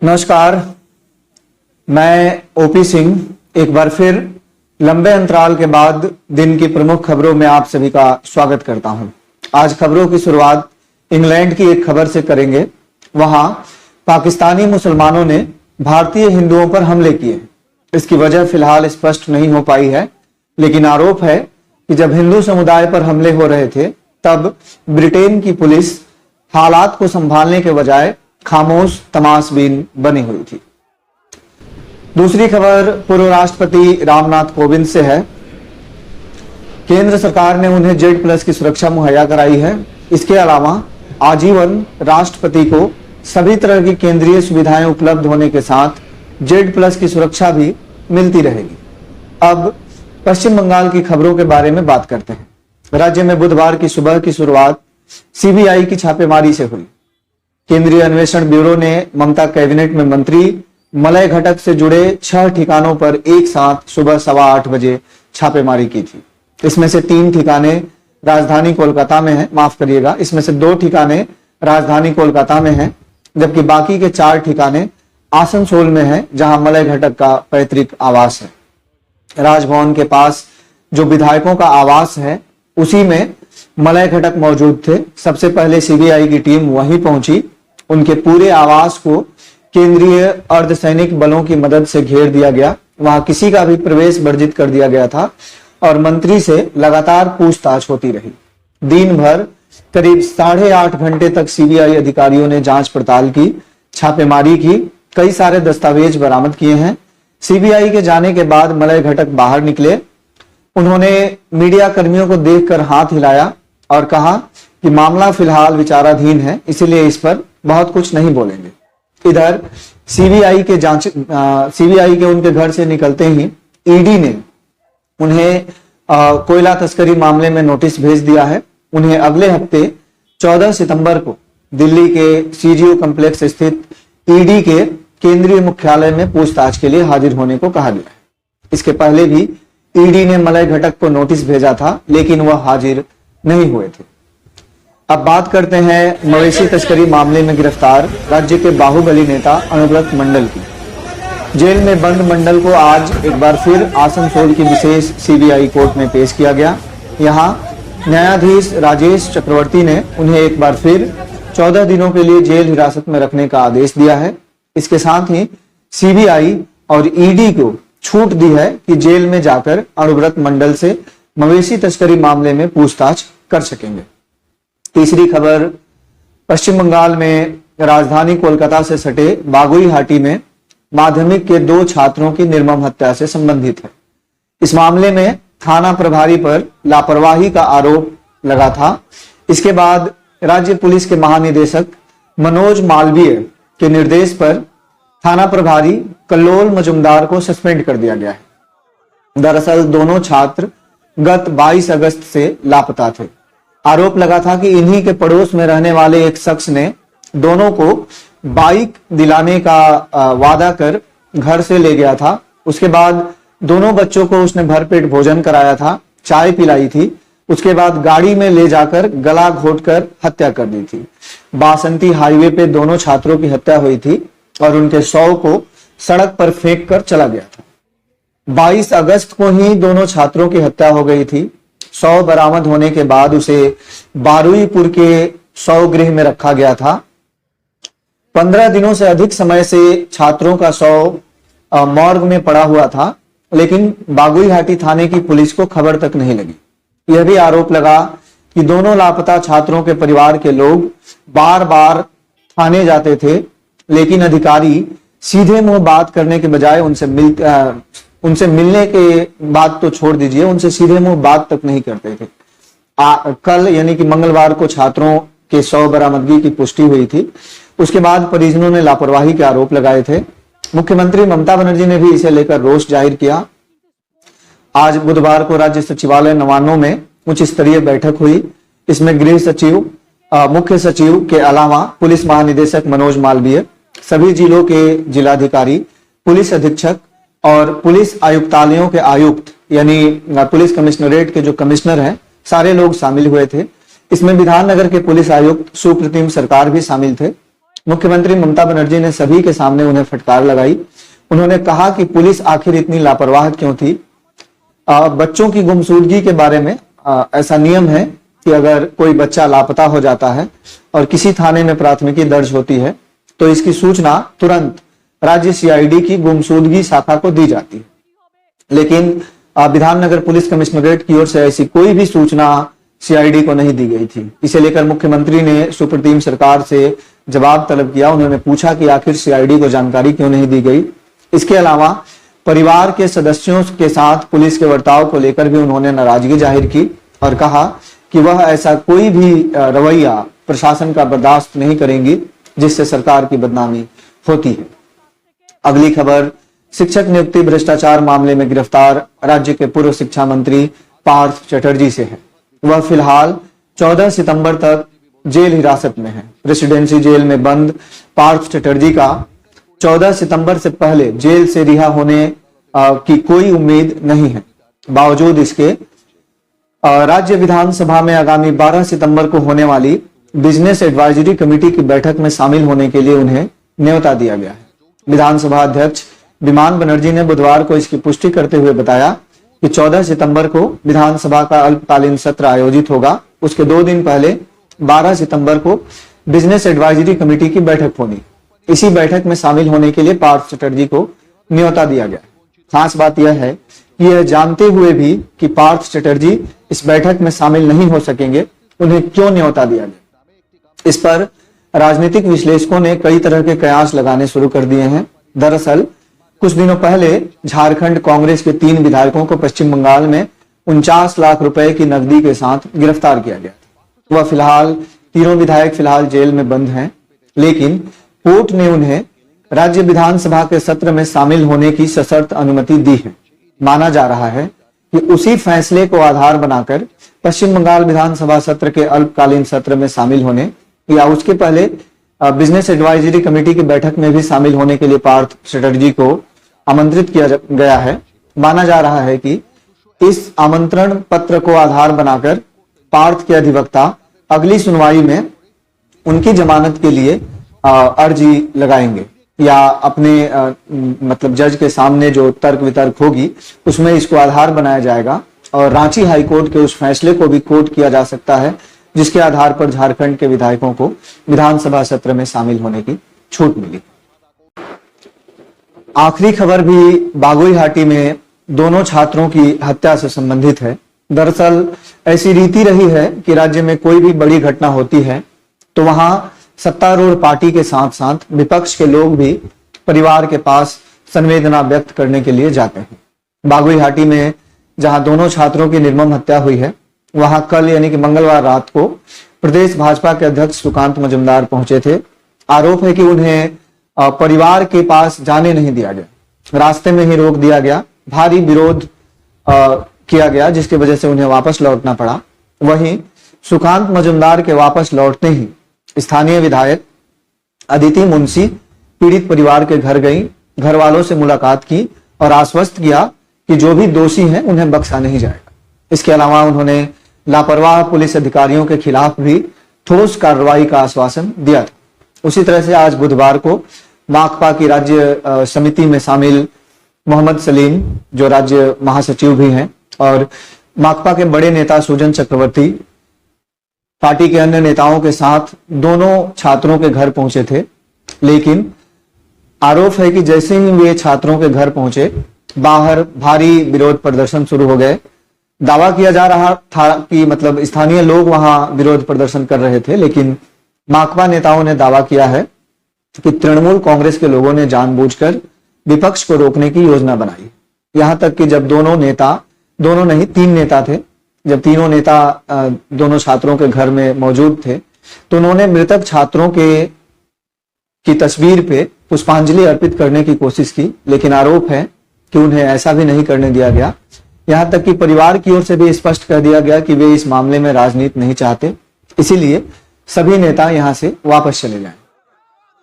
नमस्कार, मैं ओपी सिंह एक बार फिर लंबे अंतराल के बाद दिन की प्रमुख खबरों में आप सभी का स्वागत करता हूं। आज खबरों की शुरुआत इंग्लैंड की एक खबर से करेंगे। वहां पाकिस्तानी मुसलमानों ने भारतीय हिंदुओं पर हमले किए। इसकी वजह फिलहाल स्पष्ट नहीं हो पाई है, लेकिन आरोप है कि जब हिंदू समुदाय पर हमले हो रहे थे तब ब्रिटेन की पुलिस हालात को संभालने के बजाय खामोश तमाशबीन बनी हुई थी। दूसरी खबर पूर्व राष्ट्रपति रामनाथ कोविंद से है। केंद्र सरकार ने उन्हें Z+ की सुरक्षा मुहैया कराई है। इसके अलावा आजीवन राष्ट्रपति को सभी तरह की केंद्रीय सुविधाएं उपलब्ध होने के साथ Z+ की सुरक्षा भी मिलती रहेगी। अब पश्चिम बंगाल की खबरों के बारे में बात करते हैं। राज्य में बुधवार की सुबह की शुरुआत CBI की छापेमारी से हुई। केंद्रीय अन्वेषण ब्यूरो ने ममता कैबिनेट में मंत्री मलय घटक से जुड़े 6 ठिकानों पर एक साथ सुबह 8:15 बजे छापेमारी की थी। इसमें से 3 ठिकाने राजधानी कोलकाता में हैं, माफ करिएगा, इसमें से 2 ठिकाने राजधानी कोलकाता में हैं, जबकि बाकी के 4 ठिकाने आसनसोल में हैं, जहां मलय घटक का पैतृक आवास है। राजभवन के पास जो विधायकों का आवास है उसी में मलय घटक मौजूद थे। सबसे पहले CBI की टीम वहीं पहुंची। उनके पूरे आवास को केंद्रीय अर्धसैनिक बलों की मदद से घेर दिया गया। वहां किसी का भी प्रवेश वर्जित कर दिया गया था और मंत्री से लगातार पूछताछ होती रही। दिन भर करीब 8.5 घंटे तक CBI अधिकारियों ने जांच पड़ताल की, छापेमारी की, कई सारे दस्तावेज बरामद किए हैं। CBI के जाने के बाद मलय घटक बाहर निकले। उन्होंने मीडिया कर्मियों को देखकर हाथ हिलाया और कहा कि मामला फिलहाल विचाराधीन है, इसीलिए इस पर बहुत कुछ नहीं बोलेंगे। इधर CBI के उनके घर से निकलते ही ED ने उन्हें कोयला तस्करी मामले में नोटिस भेज दिया है। उन्हें अगले हफ्ते 14 सितंबर को दिल्ली के CGO कॉम्प्लेक्स स्थित ED के केंद्रीय मुख्यालय में पूछताछ के लिए हाजिर होने को कहा गया है। इसके पहले भी ED ने मलय घटक को नोटिस भेजा था, लेकिन वह हाजिर नहीं हुए थे। अब बात करते हैं मवेशी तस्करी मामले में गिरफ्तार राज्य के बाहुबली नेता अनुव्रत मंडल की। जेल में बंद मंडल को आज एक बार फिर आसनसोल की विशेष CBI कोर्ट में पेश किया गया। यहां न्यायाधीश राजेश चक्रवर्ती ने उन्हें एक बार फिर 14 दिनों के लिए जेल हिरासत में रखने का आदेश दिया है। इसके साथ ही CBI और ED को छूट दी है कि जेल में जाकर अनुव्रत मंडल से मवेशी तस्करी मामले में पूछताछ कर सकेंगे। तीसरी खबर पश्चिम बंगाल में राजधानी कोलकाता से सटे बागुईहाटी में माध्यमिक के 2 छात्रों की निर्मम हत्या से संबंधित है। इस मामले में थाना प्रभारी पर लापरवाही का आरोप लगा था। इसके बाद राज्य पुलिस के महानिदेशक मनोज मालवीय के निर्देश पर थाना प्रभारी कल्लोल मजुमदार को सस्पेंड कर दिया गया है। दरअसल दोनों छात्र गत 22 अगस्त से लापता थे। आरोप लगा था कि इन्हीं के पड़ोस में रहने वाले एक शख्स ने दोनों को बाइक दिलाने का वादा कर घर से ले गया था। उसके बाद दोनों बच्चों को उसने भरपेट भोजन कराया था, चाय पिलाई थी। उसके बाद गाड़ी में ले जाकर गला घोटकर हत्या कर दी थी। बासंती हाईवे पे दोनों छात्रों की हत्या हुई थी और उनके शव को सड़क पर फेंक कर चला गया था। 22 अगस्त को ही दोनों छात्रों की हत्या हो गई थी। शव बरामद होने के बाद उसे बारुईपुर के शव गृह में रखा गया था। 15 दिनों से अधिक समय से छात्रों का शव मॉर्ग में पड़ा हुआ था, लेकिन बागुईहाटी थाने की पुलिस को खबर तक नहीं लगी। यह भी आरोप लगा कि दोनों लापता छात्रों के परिवार के लोग बार बार थाने जाते थे, लेकिन अधिकारी सीधे मुंह बात करने के बजाय उनसे मिलने के बात तो छोड़ दीजिए, उनसे सीधे मुंह बात तक नहीं करते थे। कल यानी कि मंगलवार को छात्रों के शव बरामदगी की पुष्टि हुई थी। उसके बाद परिजनों ने लापरवाही के आरोप लगाए थे। मुख्यमंत्री ममता बनर्जी ने भी इसे लेकर रोष जाहिर किया। आज बुधवार को राज्य सचिवालय नवान्नों में उच्च स्तरीय बैठक हुई। इसमें गृह सचिव, मुख्य सचिव के अलावा पुलिस महानिदेशक मनोज मालवीय, सभी जिलों के जिलाधिकारी, पुलिस अधीक्षक और पुलिस आयुक्तालयों के आयुक्त यानी पुलिस कमिश्नरेट के जो कमिश्नर हैं, सारे लोग शामिल हुए थे। इसमें विधाननगर के पुलिस आयुक्त सुप्रीम सरकार भी शामिल थे। मुख्यमंत्री ममता बनर्जी ने सभी के सामने उन्हें फटकार लगाई। उन्होंने कहा कि पुलिस आखिर इतनी लापरवाह क्यों थी। बच्चों की गुमशुदगी के बारे में ऐसा नियम है कि अगर कोई बच्चा लापता हो जाता है और किसी थाने में प्राथमिकी दर्ज होती है तो इसकी सूचना तुरंत राज्य सीआईडी की गुमशुदगी शाखा को दी जाती है, लेकिन विधाननगर पुलिस कमिश्नरेट की ओर से ऐसी कोई भी सूचना सीआईडी को नहीं दी गई थी। इसे लेकर मुख्यमंत्री ने सुप्रीम सरकार से जवाब तलब किया। उन्होंने पूछा कि आखिर सीआईडी को जानकारी क्यों नहीं दी गई। इसके अलावा परिवार के सदस्यों के साथ पुलिस के बर्ताव को लेकर भी उन्होंने नाराजगी जाहिर की और कहा कि वह ऐसा कोई भी रवैया प्रशासन का बर्दाश्त नहीं करेंगी जिससे सरकार की बदनामी होती है। अगली खबर, शिक्षक नियुक्ति भ्रष्टाचार मामले में गिरफ्तार राज्य के पूर्व शिक्षा मंत्री पार्थ चटर्जी से है। वह फिलहाल 14 सितंबर तक जेल हिरासत में है। रेसिडेंसी जेल में बंद पार्थ चटर्जी का 14 सितंबर से पहले जेल से रिहा होने की कोई उम्मीद नहीं है। बावजूद इसके राज्य विधानसभा में आगामी 12 सितंबर को होने वाली बिजनेस एडवाइजरी कमेटी की बैठक में शामिल होने के लिए उन्हें न्योता दिया गया है। विधानसभा अध्यक्ष विमान बनर्जी ने बुधवार को इसकी पुष्टि करते हुए बताया कि 14 सितंबर को विधानसभा का अल्पकालीन सत्र आयोजित होगा। उसके 2 दिन पहले 12 सितंबर को बिजनेस एडवाइजरी कमेटी की बैठक होनी। इसी बैठक में शामिल होने के लिए पार्थ चटर्जी को न्योता दिया गया। खास बात यह है कि यह जानते हुए भी कि पार्थ चटर्जी इस बैठक में शामिल नहीं हो सकेंगे, उन्हें क्यों न्योता दिया गया। इस पर राजनीतिक विश्लेषकों ने कई तरह के कयास लगाने शुरू कर दिए हैं। दरअसल कुछ दिनों पहले झारखंड कांग्रेस के 3 विधायकों को पश्चिम बंगाल में 49 लाख रुपए की नकदी के साथ गिरफ्तार किया गया। वह फिलहाल तीनों विधायक फिलहाल जेल में बंद हैं, लेकिन कोर्ट ने उन्हें राज्य विधानसभा के सत्र में शामिल होने की सशर्त अनुमति दी है। माना जा रहा है कि उसी फैसले को आधार बनाकर पश्चिम बंगाल विधानसभा सत्र के अल्पकालीन सत्र में शामिल होने या उसके पहले बिजनेस एडवाइजरी कमेटी की बैठक में भी शामिल होने के लिए पार्थ चटर्जी को आमंत्रित किया गया है। माना जा रहा है कि इस आमंत्रण पत्र को आधार बनाकर पार्थ के अधिवक्ता अगली सुनवाई में उनकी जमानत के लिए अर्जी लगाएंगे या अपने मतलब जज के सामने जो तर्क वितर्क होगी उसमें इसको आधार बनाया जाएगा और रांची हाईकोर्ट के उस फैसले को भी कोट किया जा सकता है जिसके आधार पर झारखंड के विधायकों को विधानसभा सत्र में शामिल होने की छूट मिली। आखिरी खबर भी बागुईहाटी में दोनों छात्रों की हत्या से संबंधित है। दरअसल ऐसी रीति रही है कि राज्य में कोई भी बड़ी घटना होती है तो वहां सत्तारूढ़ पार्टी के साथ साथ विपक्ष के लोग भी परिवार के पास संवेदना व्यक्त करने के लिए जाते हैं। बागुईहाटी में जहां दोनों छात्रों की निर्मम हत्या हुई है वहां कल यानी कि मंगलवार रात को प्रदेश भाजपा के अध्यक्ष सुकांत मजुमदार पहुंचे थे। आरोप है कि उन्हें परिवार के पास जाने नहीं दिया गया, रास्ते में ही रोक दिया गया, भारी विरोध किया गया जिसकी वजह से उन्हें वापस लौटना पड़ा। वहीं सुकांत मजुमदार के वापस लौटते ही स्थानीय विधायक अदिति मुंशी पीड़ित परिवार के घर गई, घर वालों से मुलाकात की और आश्वस्त किया कि जो भी दोषी हैं उन्हें बख्शा नहीं जाएगा। इसके अलावा उन्होंने लापरवाह पुलिस अधिकारियों के खिलाफ भी ठोस कार्रवाई का आश्वासन दिया था। उसी तरह से आज बुधवार को माकपा की राज्य समिति में शामिल मोहम्मद सलीम जो राज्य महासचिव भी हैं और माकपा के बड़े नेता सुजन चक्रवर्ती पार्टी के अन्य नेताओं के साथ दोनों छात्रों के घर पहुंचे थे। लेकिन आरोप है कि जैसे ही वे छात्रों के घर पहुंचे बाहर भारी विरोध प्रदर्शन शुरू हो गए। दावा किया जा रहा था कि मतलब स्थानीय लोग वहां विरोध प्रदर्शन कर रहे थे, लेकिन माकपा नेताओं ने दावा किया है कि तृणमूल कांग्रेस के लोगों ने जानबूझकर विपक्ष को रोकने की योजना बनाई। यहां तक कि जब दोनों नहीं 3 नेता थे, जब तीनों नेता दोनों छात्रों के घर में मौजूद थे तो उन्होंने मृतक छात्रों की तस्वीर पे पुष्पांजलि अर्पित करने की कोशिश की, लेकिन आरोप है कि उन्हें ऐसा भी नहीं करने दिया गया। यहां तक कि परिवार की ओर से भी स्पष्ट कर दिया गया कि वे इस मामले में राजनीति नहीं चाहते, इसीलिए सभी नेता यहां से वापस चले जाएं।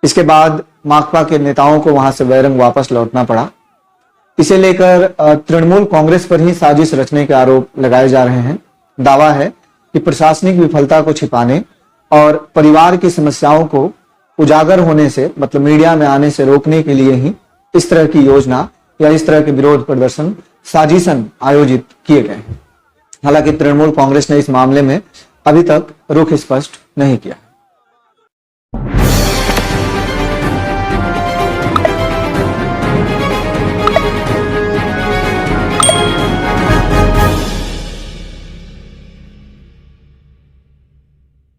इसके बाद माकपा के नेताओं को वहां से बैरंग वापस लौटना पड़ा। इसे लेकर तृणमूल कांग्रेस पर ही साजिश रचने के आरोप लगाए जा रहे हैं। दावा है कि प्रशासनिक विफलता को छिपाने और परिवार की समस्याओं को उजागर होने से, मतलब मीडिया में आने से रोकने के लिए ही इस तरह की योजना या इस तरह के विरोध प्रदर्शन साजिशन आयोजित किए गए हैं। हालांकि तृणमूल कांग्रेस ने इस मामले में अभी तक रुख स्पष्ट नहीं किया।